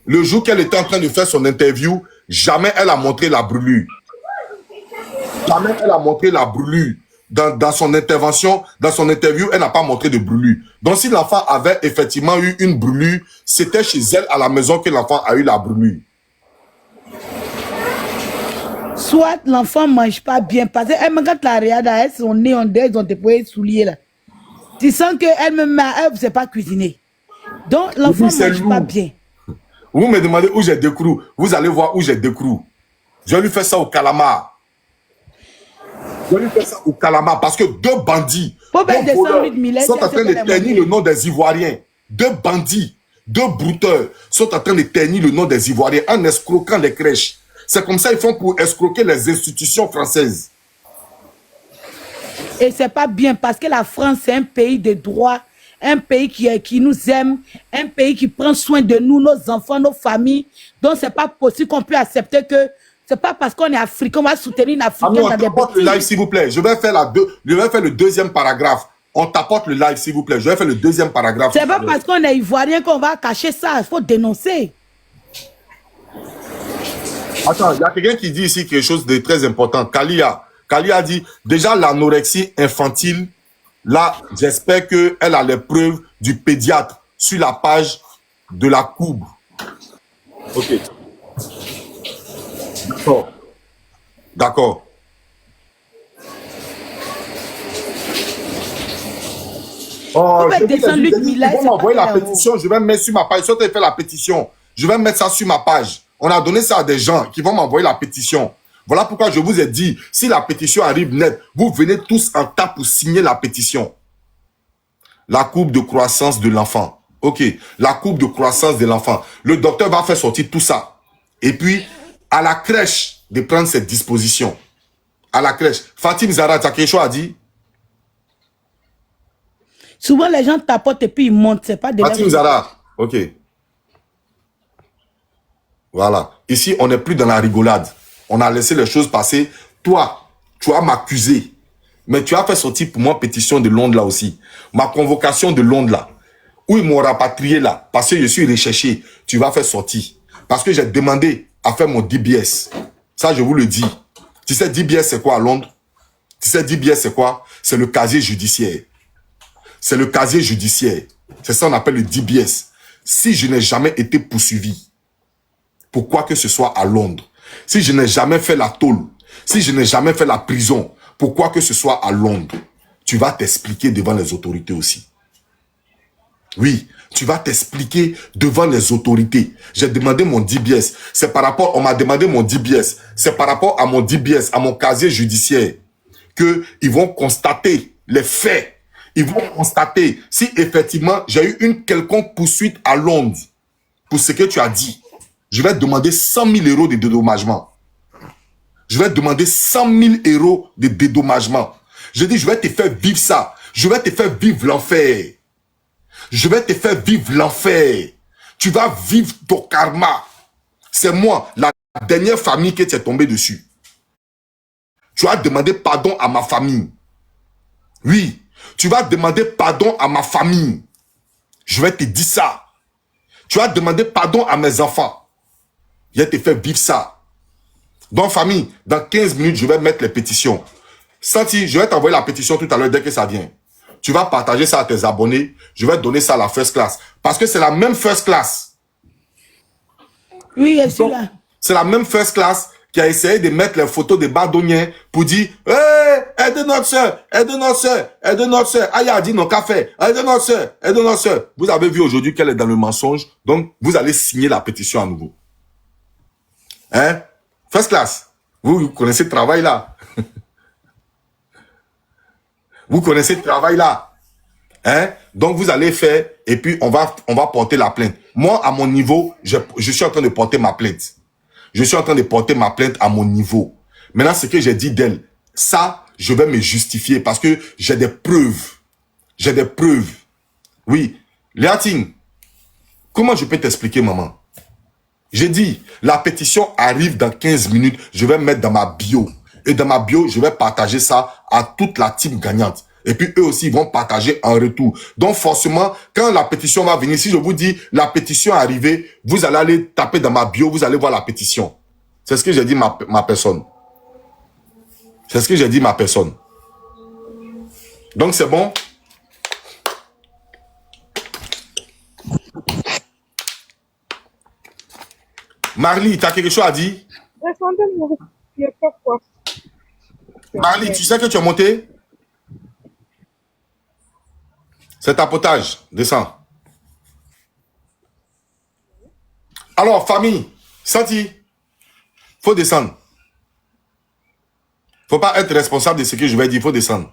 Le jour qu'elle était en train de faire son interview, jamais elle a montré la brûlure. Jamais elle a montré la brûlure. Dans son intervention, dans son interview, elle n'a pas montré de brûlure. Donc, si l'enfant avait effectivement eu une brûlure, c'était chez elle à la maison que l'enfant a eu la brûlure. Soit l'enfant ne mange pas bien, parce que quand la regarde, elle, son nez en dehors, ils ont déployé souliers là. Tu sens qu'elle même elle ne sait pas cuisiner. Donc, l'enfant ne mange pas bien. Vous me demandez où j'ai décrou. Vous allez voir où j'ai décrou. Je lui fais ça au calamar. Je lui fais ça au calamar parce que deux bandits sont en train de ternir le nom des Ivoiriens. Deux bandits, deux brouteurs sont en train de ternir le nom des Ivoiriens en escroquant les crèches. C'est comme ça qu'ils font pour escroquer les institutions françaises. Et c'est pas bien parce que la France, c'est un pays de droit, un pays qui nous aime, un pays qui prend soin de nous, nos enfants, nos familles. Donc, c'est pas possible qu'on puisse accepter que c'est pas parce qu'on est africain, on va soutenir une africaine dans des tapote le live, s'il vous plaît. Je vais faire le deuxième paragraphe. On tapote le live, s'il vous plaît. Je vais faire le deuxième paragraphe. C'est pas parce qu'on est ivoirien qu'on va cacher ça. Il faut dénoncer. Attends, il y a quelqu'un qui dit ici quelque chose de très important. Kalia dit, déjà l'anorexie infantile, là, j'espère qu'elle a les preuves du pédiatre sur la page de la courbe. Ok. D'accord. D'accord. Oh, ils vont m'envoyer la pétition, je vais mettre sur ma page. Si tu fait la pétition, je vais mettre ça sur ma page. On a donné ça à des gens qui vont m'envoyer la pétition. Voilà pourquoi je vous ai dit, si la pétition arrive net, vous venez tous en tas pour signer la pétition. La courbe de croissance de l'enfant. Ok, la courbe de croissance de l'enfant. Le docteur va faire sortir tout ça. Et puis, à la crèche, de prendre cette disposition. À la crèche. Fatim Zara, tu as quelque chose à dire? Souvent, les gens tapotent et puis ils montent. C'est pas de Fatim Zara, ok. Voilà. Ici, on n'est plus dans la rigolade. On a laissé les choses passer. Toi, tu as m'accusé. Mais tu as fait sortir pour moi pétition de Londres là aussi. Ma convocation de Londres là. Où ils m'ont rapatrié là. Parce que je suis recherché. Tu vas faire sortir. Parce que j'ai demandé à faire mon DBS. Ça, je vous le dis. Tu sais, DBS, c'est quoi à Londres? Tu sais, DBS, c'est quoi? C'est le casier judiciaire. C'est le casier judiciaire. C'est ça qu'on appelle le DBS. Si je n'ai jamais été poursuivi, pour quoi que ce soit à Londres, si je n'ai jamais fait la tôle, si je n'ai jamais fait la prison, pour quoi que ce soit à Londres, tu vas t'expliquer devant les autorités aussi. Oui, tu vas t'expliquer devant les autorités. J'ai demandé mon DBS. C'est par rapport, on m'a demandé mon DBS. C'est par rapport à mon DBS, à mon casier judiciaire, qu'ils vont constater les faits. Ils vont constater si effectivement j'ai eu une quelconque poursuite à Londres pour ce que tu as dit. Je vais demander 100 000 € de dédommagement. Je vais demander 100 000 € de dédommagement. Je dis, je vais te faire vivre ça. Je vais te faire vivre l'enfer. Je vais te faire vivre l'enfer. Tu vas vivre ton karma. C'est moi, la dernière famille que tu es tombé dessus. Tu as demandé pardon à ma famille. Oui, tu vas demander pardon à ma famille. Je vais te dire ça. Tu as demandé pardon à mes enfants. Je vais te faire vivre ça. Donc, famille, dans 15 minutes, je vais mettre les pétitions. Santi, je vais t'envoyer la pétition tout à l'heure dès que ça vient. Tu vas partager ça à tes abonnés. Je vais donner ça à la first class. Parce que c'est la même first class. Oui, je suis là. C'est la même first class qui a essayé de mettre les photos des bardonniers pour dire « Hey, aide notre soeur, aide notre soeur, aide notre soeur. » Aya a dit non, qu'a fait? Aide notre soeur, aide notre soeur. Vous avez vu aujourd'hui qu'elle est dans le mensonge. Donc, vous allez signer la pétition à nouveau. Hein? First class. Vous connaissez le travail là. Vous connaissez le travail là. Hein? Donc, vous allez faire et puis on va porter la plainte. Moi, à mon niveau, je suis en train de porter ma plainte. Je suis en train de porter ma plainte à mon niveau. Maintenant, ce que j'ai dit d'elle, ça, je vais me justifier parce que j'ai des preuves. J'ai des preuves. Oui. Léatine, comment je peux t'expliquer, maman? J'ai dit, la pétition arrive dans 15 minutes. Je vais mettre dans ma bio. Et dans ma bio, je vais partager ça à toute la team gagnante. Et puis eux aussi, ils vont partager en retour. Donc forcément, quand la pétition va venir, si je vous dis la pétition est arrivée, vous allez aller taper dans ma bio, vous allez voir la pétition. C'est ce que j'ai dit ma personne. C'est ce que j'ai dit ma personne. Donc c'est bon. Marly, tu as quelque chose à dire? Marly, tu sais que tu es monté? C'est tapotage. Descends. Alors, famille, Santi, faut descendre. Faut pas être responsable de ce que je vais dire, faut descendre.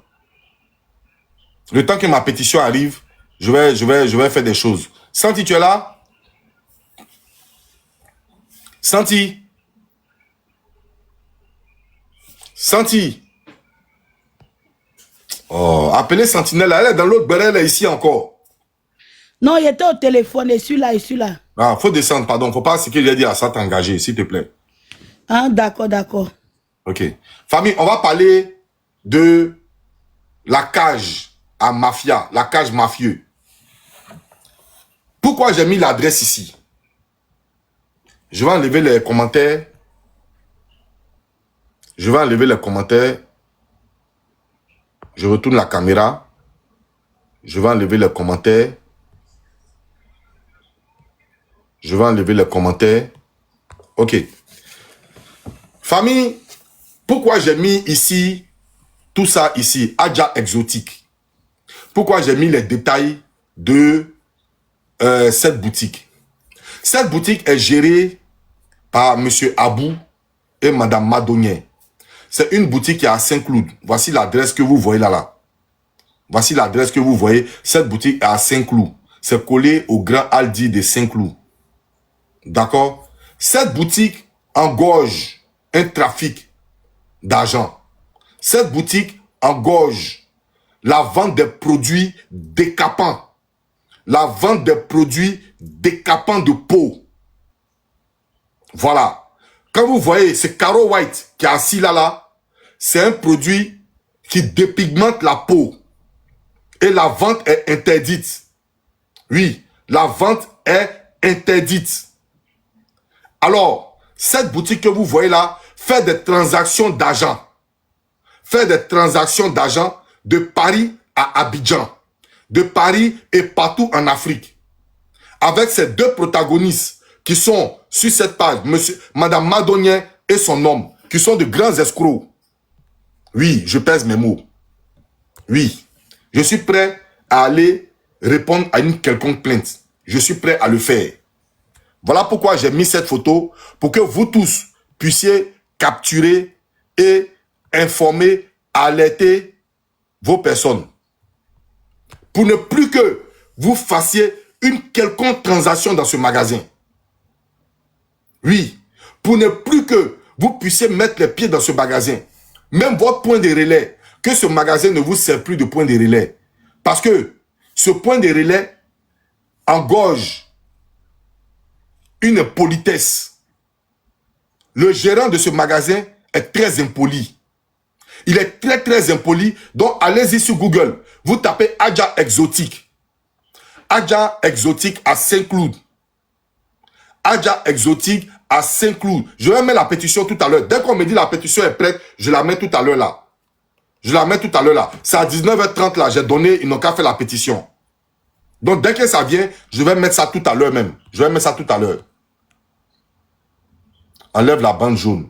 Le temps que ma pétition arrive, je vais faire des choses. Santi, tu es là? Santi. Santi. Oh, appelez Sentinelle, elle est dans l'autre barrel, elle est ici encore. Non, il était au téléphone, et celui-là, et celui-là. Ah, faut descendre, pardon, faut pas ce que j'ai dit à ça t'engager, s'il te plaît. Ah, d'accord, d'accord. Ok. Famille, on va parler de la cage à mafia, la cage mafieux. Pourquoi j'ai mis l'adresse ici? Je vais enlever les commentaires. Je vais enlever les commentaires. Je retourne la caméra. Je vais enlever les commentaires. Je vais enlever les commentaires. Ok. Famille, pourquoi j'ai mis ici, tout ça ici, Adja Exotique? Pourquoi j'ai mis les détails de cette boutique? Cette boutique est gérée par M. Abou et Mme Madonien. C'est une boutique qui est à Saint-Cloud. Voici l'adresse que vous voyez là. Voici l'adresse que vous voyez. Cette boutique est à Saint-Cloud. C'est collé au Grand Aldi de Saint-Cloud. D'accord? Cette boutique engorge un trafic d'argent. Cette boutique engorge la vente des produits décapants. La vente des produits décapants de peau. Voilà. Quand vous voyez ce Caro White qui est assis là, c'est un produit qui dépigmente la peau. Et la vente est interdite. Oui, la vente est interdite. Alors, cette boutique que vous voyez là fait des transactions d'argent. Fait des transactions d'argent de Paris à Abidjan. De Paris et partout en Afrique. Avec ces deux protagonistes qui sont sur cette page, Madame Madonien et son homme, qui sont de grands escrocs. Oui, je pèse mes mots. Oui, je suis prêt à aller répondre à une quelconque plainte. Je suis prêt à le faire. Voilà pourquoi j'ai mis cette photo, pour que vous tous puissiez capturer et informer, alerter vos personnes. Pour ne plus que vous fassiez une quelconque transaction dans ce magasin. Oui, pour ne plus que vous puissiez mettre les pieds dans ce magasin. Même votre point de relais, que ce magasin ne vous sert plus de point de relais. Parce que ce point de relais engorge une politesse. Le gérant de ce magasin est très impoli. Il est très impoli. Donc allez-y sur Google. Vous tapez Adja Exotique. Adja Exotique à Saint-Cloud. Adja Exotique à Saint-Cloud. Je vais mettre la pétition tout à l'heure. Dès qu'on me dit la pétition est prête, je la mets tout à l'heure là. Je la mets tout à l'heure là. C'est à 19h30 là. J'ai donné, ils n'ont qu'à faire la pétition. Donc dès que ça vient, je vais mettre ça tout à l'heure même. Je vais mettre ça tout à l'heure. Enlève la bande jaune.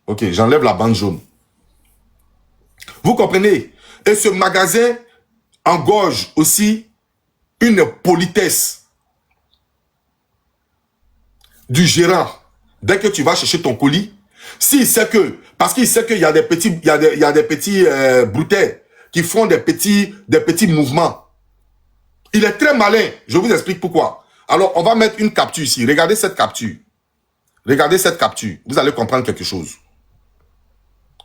Ok, j'enlève la bande jaune. Vous comprenez? Et ce magasin engorge aussi une politesse du gérant. Dès que tu vas chercher ton colis, s'il sait que, parce qu'il sait qu'il y a des petits, il y a des petits brouteurs qui font des petits mouvements. Il est très malin. Je vous explique pourquoi. Alors, on va mettre une capture ici. Regardez cette capture. Regardez cette capture. Vous allez comprendre quelque chose.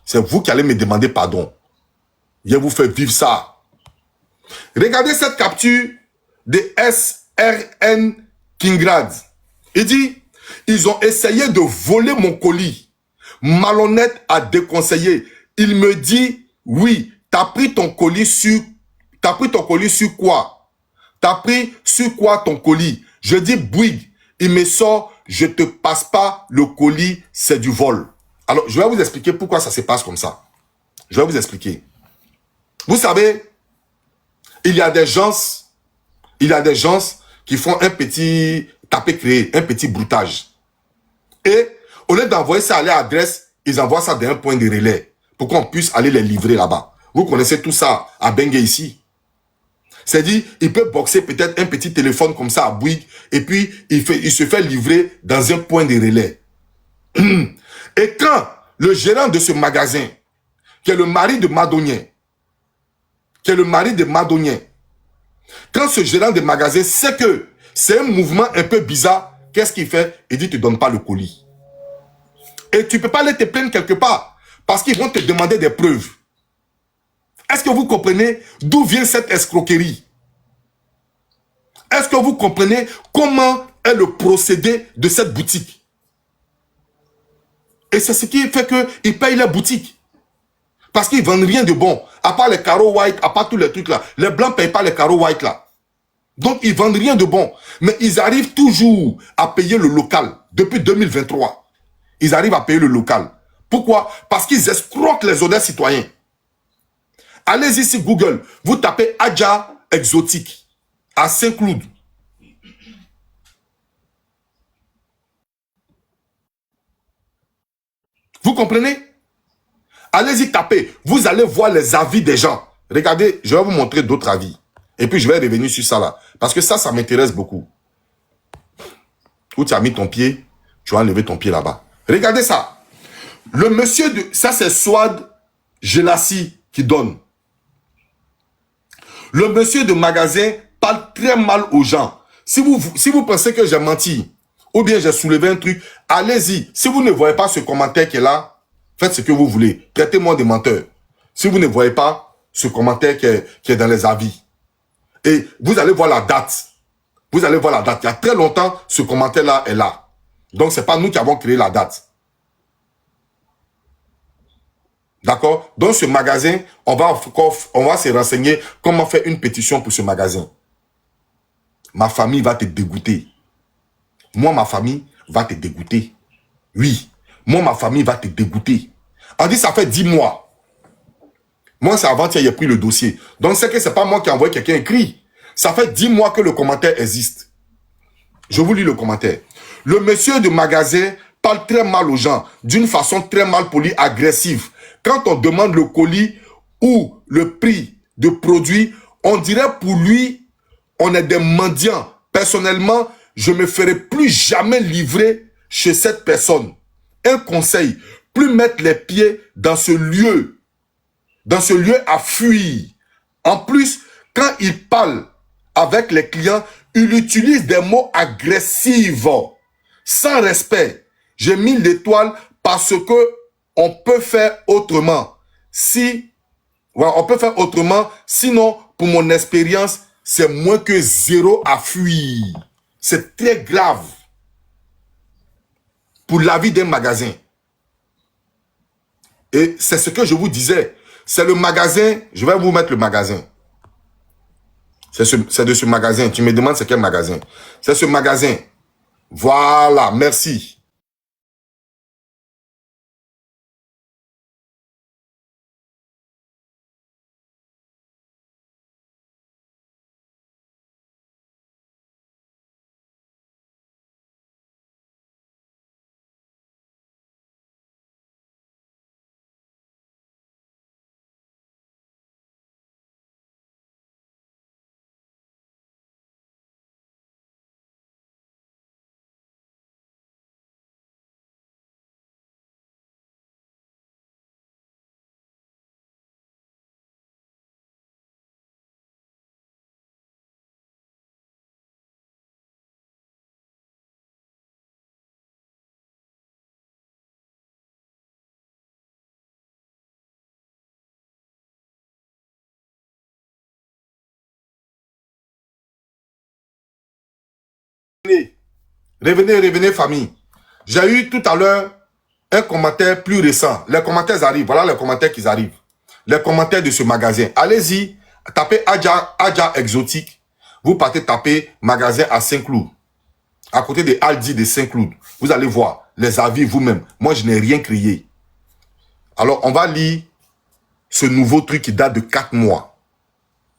C'est vous qui allez me demander pardon. Je vous fais vivre ça. Regardez cette capture de SRN Kingrad. Il dit, ils ont essayé de voler mon colis. Malhonnête à déconseiller. Il me dit, oui, T'as pris ton colis sur... T'as pris ton colis sur quoi? T'as pris sur quoi ton colis? Je dis Bouygues. Il me sort, je te passe pas le colis, c'est du vol. Alors, je vais vous expliquer pourquoi ça se passe comme ça. Je vais vous expliquer. Vous savez, il y a des gens qui font un petit tapé-créé, un petit broutage. Et au lieu d'envoyer ça à l'adresse, ils envoient ça d'un point de relais pour qu'on puisse aller les livrer là-bas. Vous connaissez tout ça à Bengue ici. C'est-à-dire, il peut boxer peut-être un petit téléphone comme ça à Bouygues et puis il se fait livrer dans un point de relais. Et quand le gérant de ce magasin, qui est le mari de Madonien, quand ce gérant de magasin sait que c'est un mouvement un peu bizarre, qu'est-ce qu'il fait? Il dit, tu ne donnes pas le colis. Et tu ne peux pas aller te plaindre quelque part parce qu'ils vont te demander des preuves. Est-ce que vous comprenez d'où vient cette escroquerie? Est-ce que vous comprenez comment est le procédé de cette boutique? Et c'est ce qui fait qu'ils payent la boutique. Parce qu'ils ne vendent rien de bon. À part les carreaux white, à part tous les trucs là. Les blancs ne payent pas les carreaux white là. Donc ils ne vendent rien de bon. Mais ils arrivent toujours à payer le local. Depuis 2023. Ils arrivent à payer le local. Pourquoi? Parce qu'ils escroquent les honnêtes citoyens. Allez-y sur Google. Vous tapez Adja exotique à Saint-Cloud. Vous comprenez? Allez-y taper. Vous allez voir les avis des gens. Regardez, je vais vous montrer d'autres avis. Et puis je vais revenir sur ça là. Parce que ça m'intéresse beaucoup. Où tu as mis ton pied, tu vas enlever ton pied là-bas. Regardez ça. Le monsieur de... Ça c'est Swad Gelassi qui donne. Le monsieur de magasin parle très mal aux gens. Si vous pensez que j'ai menti, ou bien j'ai soulevé un truc, allez-y. Si vous ne voyez pas ce commentaire qui est là, faites ce que vous voulez. Traitez-moi de menteur. Si vous ne voyez pas ce commentaire qui est dans les avis. Et vous allez voir la date. Vous allez voir la date. Il y a très longtemps, ce commentaire-là est là. Donc, ce n'est pas nous qui avons créé la date. D'accord? Dans ce magasin, on va se renseigner comment faire une pétition pour ce magasin. Ma famille va te dégoûter. Moi, ma famille va te dégoûter. Oui. Moi, ma famille va te dégoûter. On dit ça fait 10 mois. Moi, c'est avant-hier, j'ai pris le dossier. Donc, c'est que ce n'est pas moi qui ai envoyé quelqu'un écrit. Ça fait 10 mois que le commentaire existe. Je vous lis le commentaire. Le monsieur de magasin parle très mal aux gens, d'une façon très mal polie, agressive. Quand on demande le colis ou le prix de produit, on dirait pour lui, on est des mendiants. Personnellement, je ne me ferai plus jamais livrer chez cette personne. Un conseil, plus mettre les pieds dans ce lieu à fuir. En plus, quand il parle avec les clients, il utilise des mots agressifs, sans respect. J'ai mis l'étoile parce que on peut faire autrement. On peut faire autrement, sinon, pour mon expérience, c'est moins que 0 à fuir. C'est très grave pour la vie d'un magasin. Et c'est ce que je vous disais. C'est le magasin, je vais vous mettre le magasin. C'est de ce magasin. Tu me demandes c'est quel magasin. C'est ce magasin. Voilà, merci. Revenez, famille. J'ai eu tout à l'heure un commentaire plus récent. Les commentaires arrivent. Voilà les commentaires qui arrivent. les commentaires de ce magasin. Allez-y, tapez Adja Exotique. Vous partez taper magasin à Saint-Cloud. À côté de Aldi de Saint-Cloud. Vous allez voir les avis vous-même. Moi, je n'ai rien crié. Alors, on va lire ce nouveau truc qui date de 4 mois.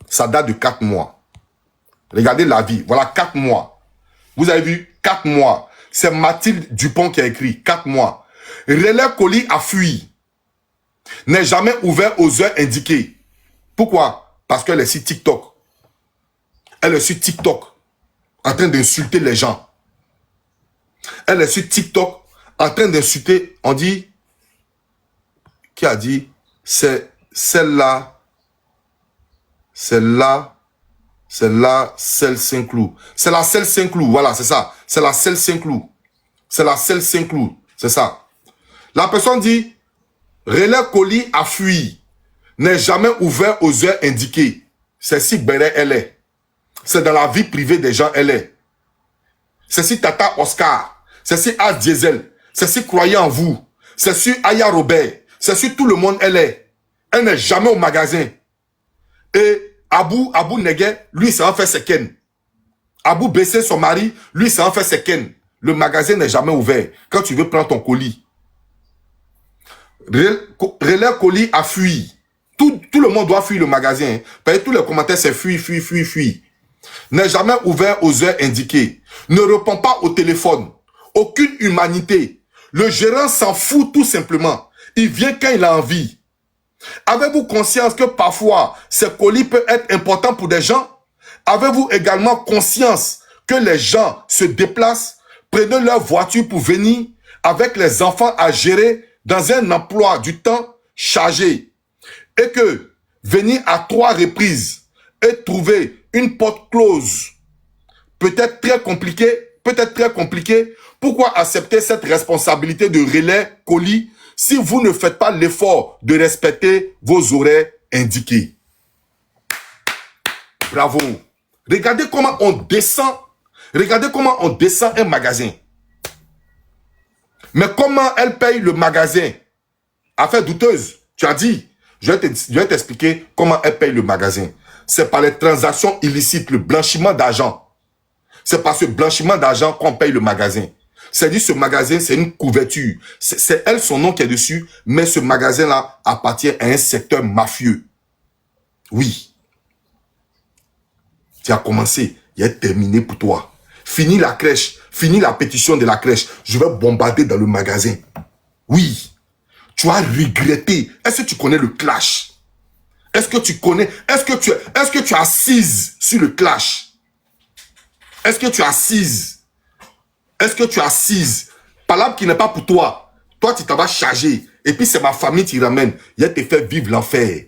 Ça date de 4 mois. Regardez l'avis. Voilà 4 mois. Vous avez vu 4 mois. C'est Mathilde Dupont qui a écrit 4 mois. Relais colis a fui. N'est jamais ouvert aux heures indiquées. Pourquoi? Parce qu'elle est sur TikTok. Elle est sur TikTok en train d'insulter les gens. Elle est sur TikTok en train d'insulter. On dit, qui a dit, c'est celle-là, celle-là, celle-là, celle Saint-Cloud. C'est la celle Saint-Cloud, voilà, c'est ça. C'est la celle Saint-Cloud. C'est la celle Saint-Cloud, c'est ça. La personne dit, relais colis a fui, n'est jamais ouvert aux heures indiquées. C'est si Béret elle est. C'est dans la vie privée des gens elle est. C'est si Tata Oscar. C'est si A Diesel. C'est si croyez en vous. C'est si Aya Robert. C'est si tout le monde elle est. Elle n'est jamais au magasin. Et Abou Neguet, lui, ça en fait ses ken. Abou Bessé, son mari, lui, ça en fait ses ken. Le magasin n'est jamais ouvert. Quand tu veux prendre ton colis. Relais colis a fui. Tout le monde doit fuir le magasin. Parce que tous les commentaires, c'est fuis. N'est jamais ouvert aux heures indiquées. Ne répond pas au téléphone. Aucune humanité. Le gérant s'en fout tout simplement. Il vient quand il a envie. Avez-vous conscience que parfois, ces colis peuvent être importants pour des gens? Avez-vous également conscience que les gens se déplacent, prennent leur voiture pour venir avec les enfants à gérer dans un emploi du temps chargé? Et que venir à 3 reprises et trouver une porte close peut être très compliqué. Pourquoi accepter cette responsabilité de relais colis si vous ne faites pas l'effort de respecter vos horaires indiqués? Bravo. Regardez comment on descend. Regardez comment on descend un magasin. Mais comment elle paye le magasin? Affaire douteuse. Tu as dit. Je vais t'expliquer comment elle paye le magasin. C'est par les transactions illicites, le blanchiment d'argent. C'est par ce blanchiment d'argent qu'on paye le magasin. C'est-à-dire ce magasin, c'est une couverture. C'est elle, son nom qui est dessus, mais ce magasin-là appartient à un secteur mafieux. Oui. Tu as commencé, il est terminé pour toi. Fini la crèche, fini la pétition de la crèche. Je vais bombarder dans le magasin. Oui. Tu as regretté. Est-ce que tu connais le clash? Est-ce que tu connais? Est-ce que tu assises sur le clash? Est-ce que tu assises? Est-ce que tu assises? Palabre qui n'est pas pour toi. Toi, tu t'en vas charger. Et puis, c'est ma famille qui ramène. Il te fait vivre l'enfer.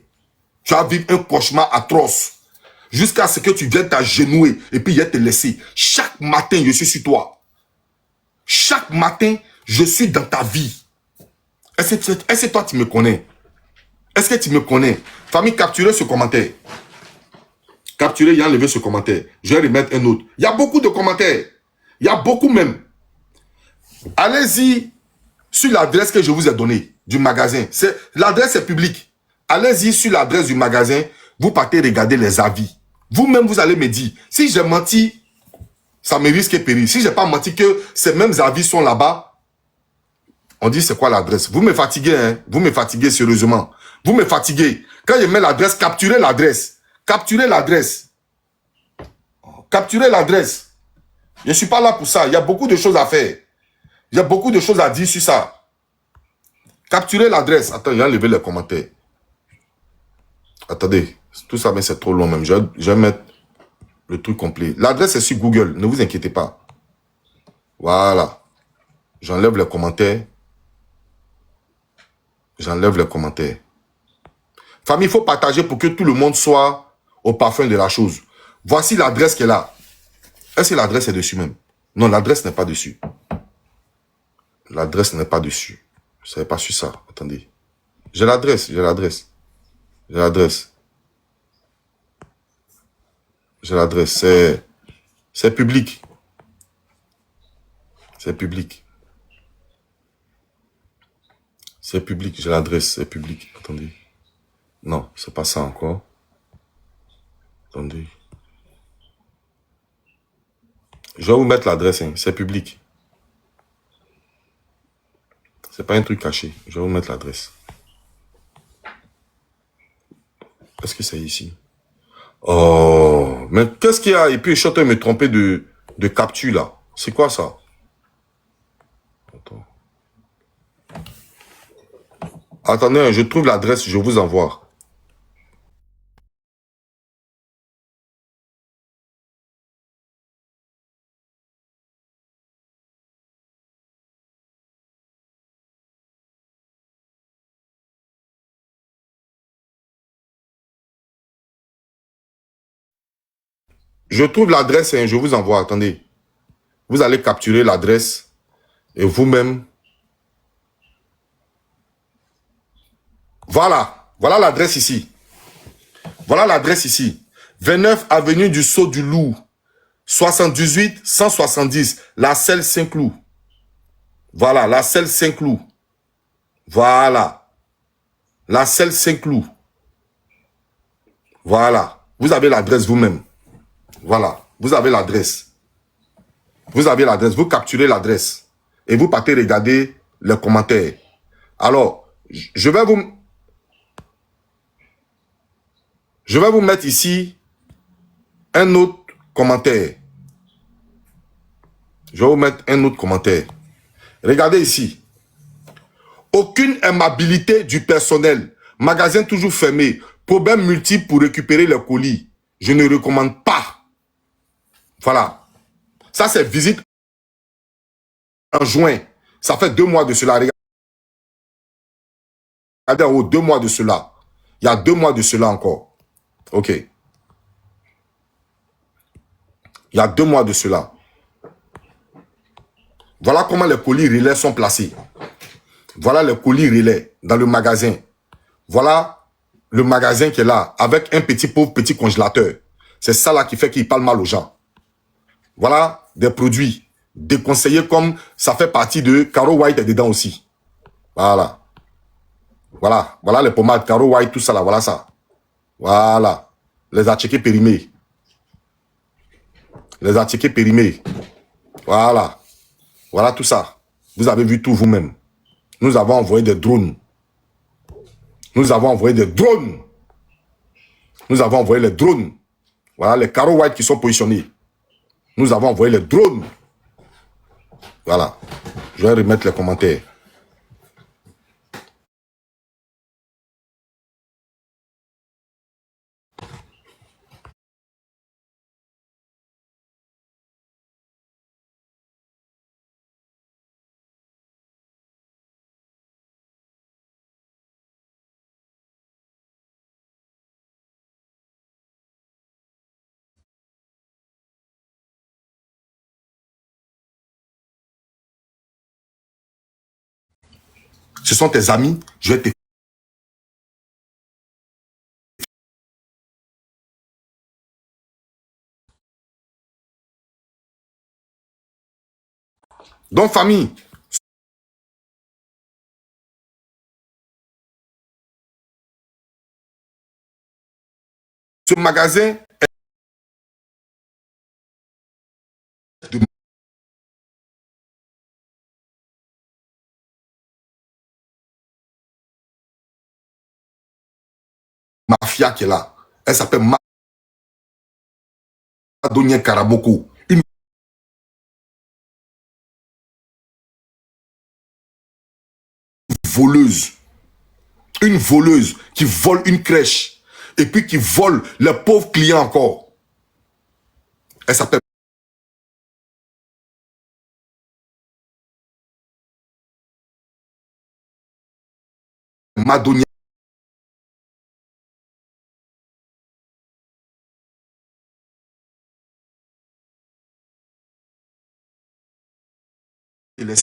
Tu vas vivre un cauchemar atroce. Jusqu'à ce que tu viennes t'agenouiller. Et puis, il te laisser. Chaque matin, je suis sur toi. Chaque matin, je suis dans ta vie. Est-ce que toi, tu me connais? Est-ce que tu me connais? Famille, capturez ce commentaire. Capturez et enlevez ce commentaire. Je vais remettre un autre. Il y a beaucoup de commentaires. Il y a beaucoup même. Allez-y sur l'adresse que je vous ai donnée du magasin. L'adresse est publique. Allez-y sur l'adresse du magasin. Vous partez regarder les avis. Vous-même, vous allez me dire, si j'ai menti, ça me risque et péril. Si j'ai pas menti que ces mêmes avis sont là-bas, on dit c'est quoi l'adresse? Vous me fatiguez, hein? Vous me fatiguez sérieusement. Vous me fatiguez. Quand je mets l'adresse, capturez l'adresse. Capturez l'adresse. Capturez l'adresse. Je ne suis pas là pour ça. Il y a beaucoup de choses à faire. Il y a beaucoup de choses à dire sur ça. Capturez l'adresse. Attends, il y a enlevé les commentaires. Attendez. Tout ça, mais c'est trop long même. Je vais mettre le truc complet. L'adresse est sur Google. Ne vous inquiétez pas. Voilà. J'enlève les commentaires. J'enlève les commentaires. Famille, il faut partager pour que tout le monde soit au parfum de la chose. Voici l'adresse qui est là. Est-ce que l'adresse est dessus même? Non, l'adresse n'est pas dessus. L'adresse n'est pas dessus. Je ne savais pas sur ça. Attendez. J'ai l'adresse. J'ai l'adresse. J'ai l'adresse. J'ai l'adresse. C'est public. C'est public. C'est public. J'ai l'adresse. C'est public. Attendez. Non, c'est pas ça encore. Attendez. Je vais vous mettre l'adresse, hein. C'est public. C'est pas un truc caché. Je vais vous mettre l'adresse. Est-ce que c'est ici? Oh, mais qu'est-ce qu'il y a? Et puis, je suis en train de me tromper de capture, là. C'est quoi ça? Attends. Attendez, je trouve l'adresse, je vous envoie. Je trouve l'adresse et je vous envoie. Attendez. Vous allez capturer l'adresse et vous-même. Voilà. Voilà l'adresse ici. Voilà l'adresse ici. 29 avenue du Saut du Loup. 78 170. La Selle Saint-Cloud. Voilà. La Selle Saint-Cloud. Voilà. La Selle Saint-Cloud. Voilà. Vous avez l'adresse vous-même. Voilà. Vous avez l'adresse. Vous avez l'adresse. Vous capturez l'adresse. Et vous partez regarder les commentaires. Alors, je vais vous mettre ici un autre commentaire. Je vais vous mettre un autre commentaire. Regardez ici. Aucune aimabilité du personnel. Magasin toujours fermé. Problème multiple pour récupérer les colis. Je ne recommande pas. Voilà. Ça, c'est visite en juin. Ça fait 2 mois de cela. Regardez en haut, 2 mois de cela. Il y a 2 mois de cela encore. OK. Il y a 2 mois de cela. Voilà comment les colis relais sont placés. Voilà les colis relais dans le magasin. Voilà le magasin qui est là, avec un pauvre petit congélateur. C'est ça là qui fait qu'il parle mal aux gens. Voilà des produits déconseillés comme ça fait partie de Caro White est dedans aussi. Voilà. Voilà. Voilà les pommades, Caro White, tout ça là, voilà ça. Voilà. Les articles périmés. Les articles périmés. Voilà. Voilà tout ça. Vous avez vu tout vous-même. Nous avons envoyé des drones. Nous avons envoyé des drones. Nous avons envoyé les drones. Voilà les Caro White qui sont positionnés. Nous avons envoyé les drones. Voilà. Je vais remettre les commentaires. Ce sont tes amis. Je vais te... Donc, famille, ce magasin est de mafia qui est là. Elle s'appelle Madonia Karaboko. Une voleuse. Une voleuse qui vole une crèche. Et puis qui vole les pauvres clients encore. Elle s'appelle Madonia. Et les